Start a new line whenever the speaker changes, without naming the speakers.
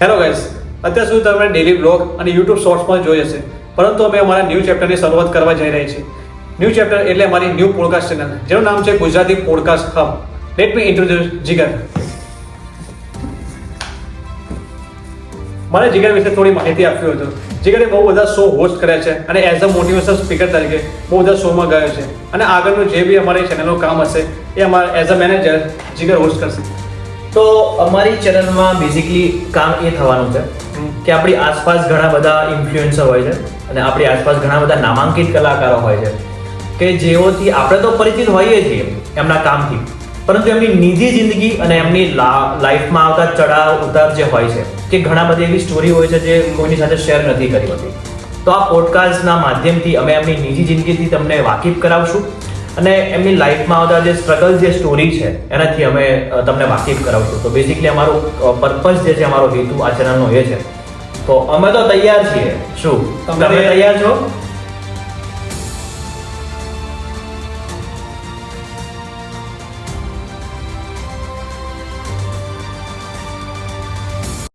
Hello guys, અત્યાર સુધી તમે ડેલી બ્લોગ અને યુટ્યુબ શોર્ટ્સમાં જોઈ હશે, પરંતુ અમે અમારા ન્યૂ ચેપ્ટરની શરૂઆત કરવા જઈ રહી છીએ. ન્યૂ ચેપ્ટર એટલે અમારી ન્યૂ પોડકાસ્ટ ચેનલ, જેનું નામ છે Gujarati podcast hub. Let me introduce Jigar. મારે જીગર વિશે થોડી માહિતી આપવી હતું. જીગરે બહુ બધા શો હોસ્ટ કર્યા છે અને એઝ અ મોટિવેશનલ સ્પીકર તરીકે બહુ બધા શોમાં ગયો છે. અને આગળનું જે બી અમારી ચેનલનું કામ હશે એ અમારા as a manager Jigar host કરશે.
તો અમારી ચેનલમાં બેઝિકલી કામ એ થવાનું છે કે આપણી આસપાસ ઘણા બધા ઇન્ફ્લુએન્સર હોય છે અને આપણી આસપાસ ઘણા બધા નામાંકિત કલાકારો હોય છે કે જેઓથી આપણે તો પરિચિત હોઈએ છીએ એમના કામથી, પરંતુ એમની નિજી જિંદગી અને એમની લાઈફમાં આવતા ચડાવ ઉતાર જે હોય છે કે ઘણા બધી એવી સ્ટોરી હોય છે જે કોઈની સાથે શેર નથી કરી હોતી. તો આ પોડકાસ્ટના માધ્યમથી અમે એમની નિજી જિંદગીથી તમને વાકેફ કરાવશું અને એમની લાઈફમાં આવતા જે સ્ટ્રગલ જે સ્ટોરી છે એનાથી અમે તમને વાકેફ કરાવશું. તો બેઝિકલી અમારું પર્પઝ જે છે, અમારો હેતુ આ ચેનલનો એ છે. તો અમે તો તૈયાર છીએ. શું તમે તૈયાર છો?